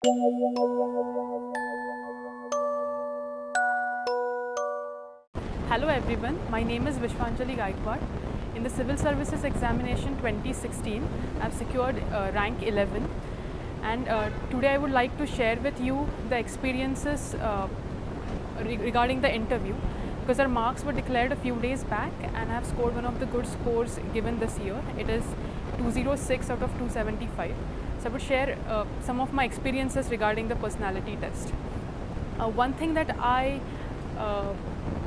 Hello everyone, my name is Vishwanjali Gaikwad. In the Civil Services Examination 2016, I have secured rank 11, and today I would like to share with you the experiences regarding the interview, because our marks were declared a few days back and I have scored one of the good scores given this year. It is 206 out of 275. So I would share some of my experiences regarding the personality test. One thing that I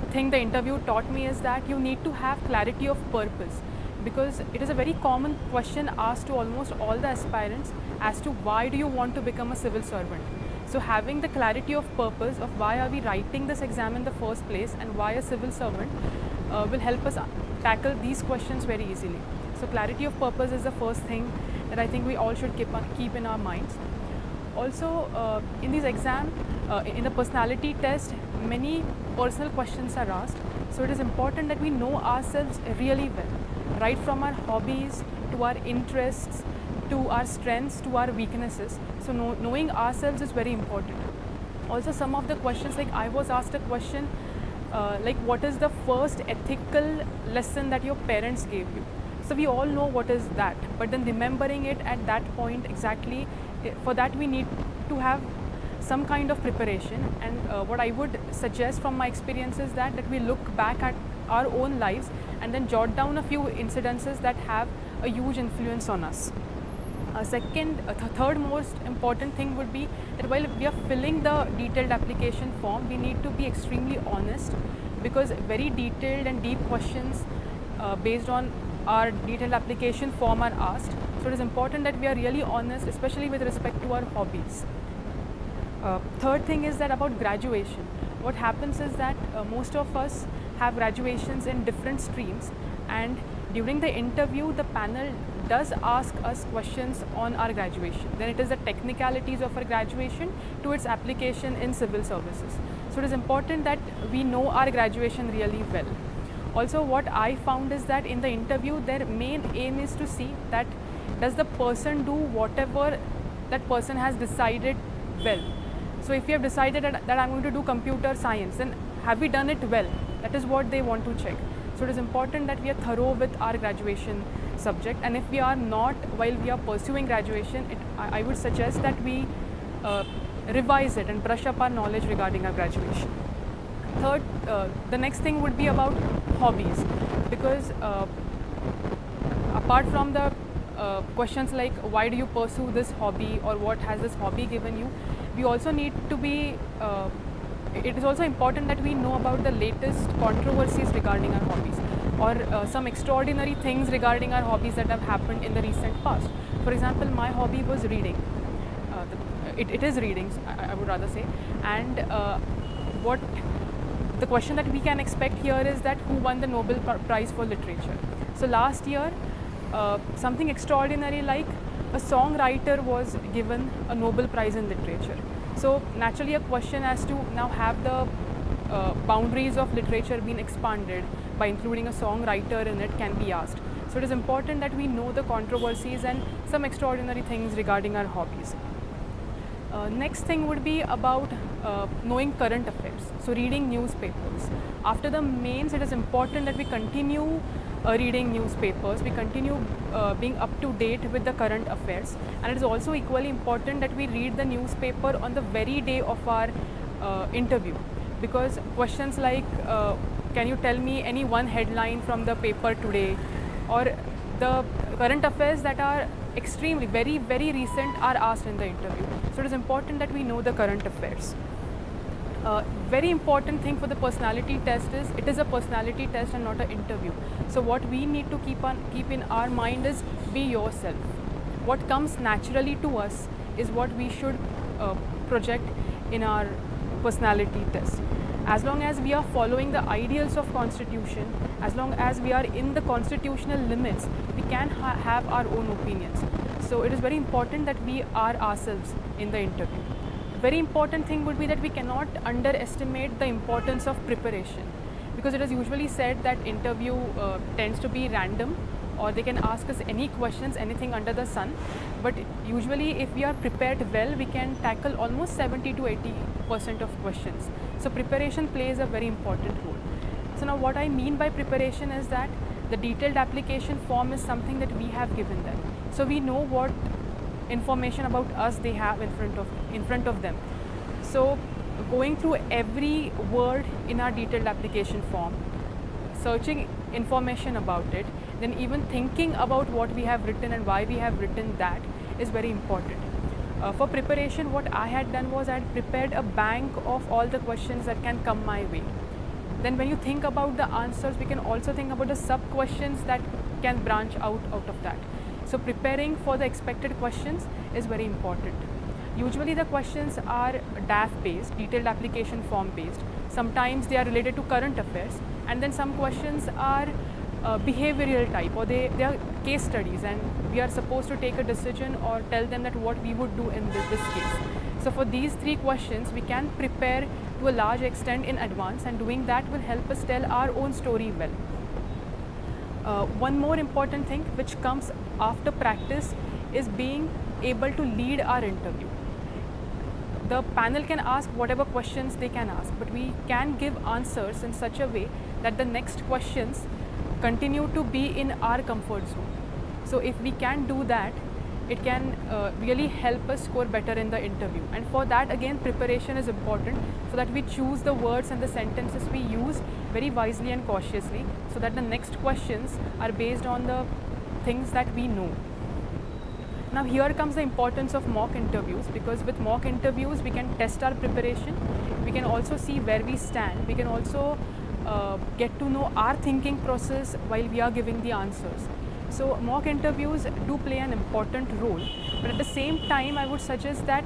think the interview taught me is that you need to have clarity of purpose, because it is a very common question asked to almost all the aspirants as to why do you want to become a civil servant. So having the clarity of purpose of why are we writing this exam in the first place and why a civil servant will help us tackle these questions very easily. So clarity of purpose is the first thing that I think we all should keep in our minds. Also, in these exams, in the personality test, many personal questions are asked. So it is important that we know ourselves really well, right from our hobbies to our interests, to our strengths, to our weaknesses. So knowing ourselves is very important. Also, some of the questions, like I was asked a question like what is the first ethical lesson that your parents gave you? So we all know what is that, but then remembering it at that point exactly, for that we need to have some kind of preparation. And what I would suggest from my experience is that we look back at our own lives and then jot down a few incidences that have a huge influence on us. Third most important thing would be that while we are filling the detailed application form, we need to be extremely honest, because very detailed and deep questions based on our detailed application form are asked. So it is important that we are really honest, especially with respect to our hobbies. Third thing is that about graduation. What happens is that most of us have graduations in different streams, and during the interview the panel does ask us questions on our graduation. Then it is the technicalities of our graduation to its application in civil services. So it is important that we know our graduation really well. Also, what I found is that in the interview their main aim is to see that does the person do whatever that person has decided well. So if you have decided that I'm going to do computer science, then have we done it well? That is what they want to check. So it is important that we are thorough with our graduation subject, and if we are not while we are pursuing graduation, I would suggest that we revise it and brush up our knowledge regarding our graduation. Third, the next thing would be about hobbies, because apart from the questions like why do you pursue this hobby or what has this hobby given you, we also need to be it is also important that we know about the latest controversies regarding our hobbies, or some extraordinary things regarding our hobbies that have happened in the recent past. For example, my hobby was reading. It is reading, I would rather say. And what the question that we can expect here is that who won the Nobel Prize for Literature. So last year, something extraordinary like a songwriter was given a Nobel Prize in Literature. So naturally a question as to now have the boundaries of literature been expanded by including a songwriter in it can be asked. So it is important that we know the controversies and some extraordinary things regarding our hobbies. Next thing would be about knowing current affairs, so reading newspapers. After the mains, it is important that we continue reading newspapers, we continue being up to date with the current affairs, and it is also equally important that we read the newspaper on the very day of our interview, because questions like can you tell me any one headline from the paper today, or the current affairs that are extremely very recent are asked in the interview. So it is important that we know the current affairs. Very important thing for the personality test is it is a personality test and not an interview. So what we need to keep in our mind is be yourself. What comes naturally to us is what we should project in our personality test. As long as we are following the ideals of Constitution, as long as we are in the constitutional limits, we can have our own opinions. So it is very important that we are ourselves in the interview. Very important thing would be that we cannot underestimate the importance of preparation, because it is usually said that interview tends to be random or they can ask us any questions, anything under the sun. But usually if we are prepared well, we can tackle almost 70 to 80% of questions. So preparation plays a very important role. So now what I mean by preparation is that the detailed application form is something that we have given them. So we know what information about us they have in front of them. So going through every word in our detailed application form, searching information about it, then even thinking about what we have written and why we have written that is very important. For preparation, what I had done was I had prepared a bank of all the questions that can come my way. Then when you think about the answers, we can also think about the sub-questions that can branch out of that. So preparing for the expected questions is very important. Usually the questions are DAF based, detailed application form based. Sometimes they are related to current affairs, and then some questions are behavioral type, or they are case studies, and we are supposed to take a decision or tell them that what we would do in this case. So for these three questions, we can prepare to a large extent in advance, and doing that will help us tell our own story well. One more important thing which comes after practice is being able to lead our interview. The panel can ask whatever questions they can ask, but we can give answers in such a way that the next questions continue to be in our comfort zone. So if we can do that, it can really help us score better in the interview. And for that, again, preparation is important, so that we choose the words and the sentences we use very wisely and cautiously, so that the next questions are based on the things that we know. Now here comes the importance of mock interviews, because with mock interviews we can test our preparation, we can also see where we stand, we can also get to know our thinking process while we are giving the answers. So mock interviews do play an important role, but at the same time I would suggest that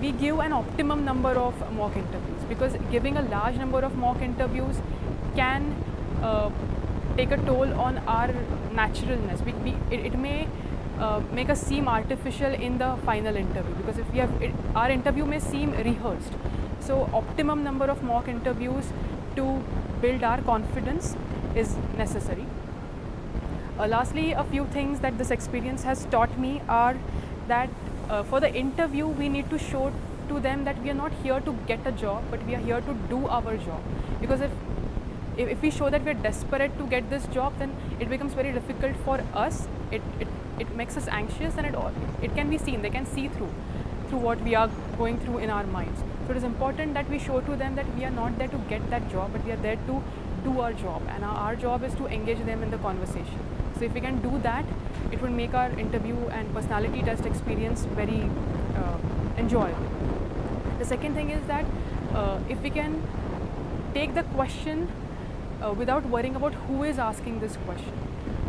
we give an optimum number of mock interviews, because giving a large number of mock interviews can take a toll on our naturalness. It may make us seem artificial in the final interview, because if we have our interview may seem rehearsed. So optimum number of mock interviews to build our confidence is necessary. Lastly, a few things that this experience has taught me are that for the interview we need to show to them that we are not here to get a job, but we are here to do our job. Because if we show that we are desperate to get this job, then it becomes very difficult for us. It makes us anxious, and it can be seen. They can see through what we are going through in our minds. So it is important that we show to them that we are not there to get that job, but we are there to do our job, and our job is to engage them in the conversation. So if we can do that, it will make our interview and personality test experience very enjoyable. The second thing is that if we can take the question without worrying about who is asking this question.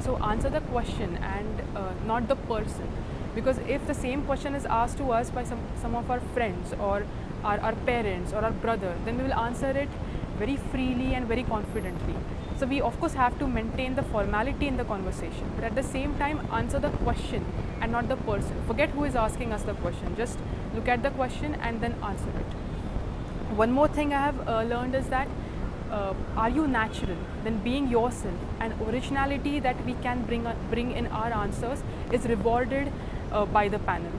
So answer the question and not the person, because if the same question is asked to us by some of our friends or our parents or our brother, then we will answer it very freely and very confidently. So we of course have to maintain the formality in the conversation, but at the same time answer the question and not the person. Forget who is asking us the question, just look at the question and then answer it. One more thing I have learned is that are you natural? Then being yourself and originality that we can bring in our answers is rewarded by the panel.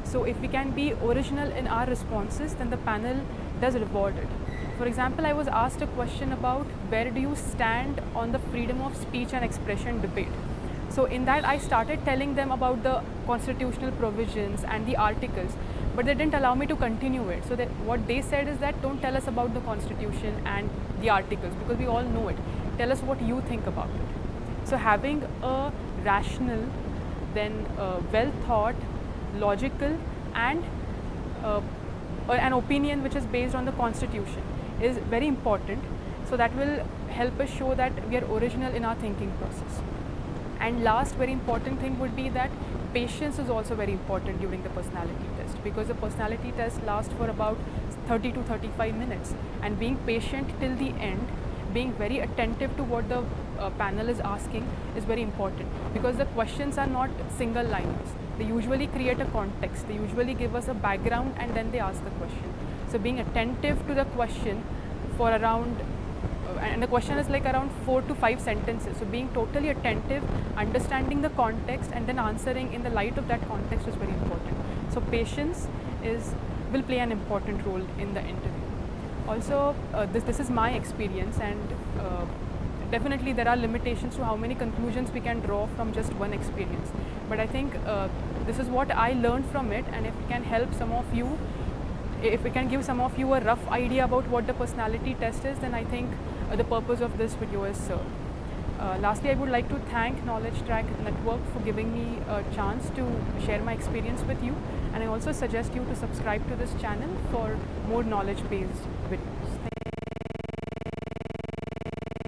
So if we can be original in our responses, then the panel does reward it. For example, I was asked a question about where do you stand on the freedom of speech and expression debate. So in that I started telling them about the constitutional provisions and the articles, but they didn't allow me to continue it. So what they said is that don't tell us about the constitution and the articles, because we all know it. Tell us what you think about it. So having a rational, then well thought, logical and an opinion which is based on the constitution is very important. So that will help us show that we are original in our thinking process. And last very important thing would be that patience is also very important during the personality test, because the personality test lasts for about 30 to 35 minutes, and being patient till the end, being very attentive to what the panel is asking is very important, because the questions are not single liners. They usually create a context, they usually give us a background and then they ask the question. So being attentive to the question for around and the question is like around 4 to 5 sentences. So being totally attentive, understanding the context, and then answering in the light of that context is very important. So patience will play an important role in the interview. Also, this is my experience, and definitely there are limitations to how many conclusions we can draw from just one experience. But I think this is what I learned from it, and if it can help some of you, if we can give some of you a rough idea about what the personality test is, then I think the purpose of this video is served. Lastly, I would like to thank Knowledge Track Network for giving me a chance to share my experience with you, and I also suggest you to subscribe to this channel for more knowledge-based videos.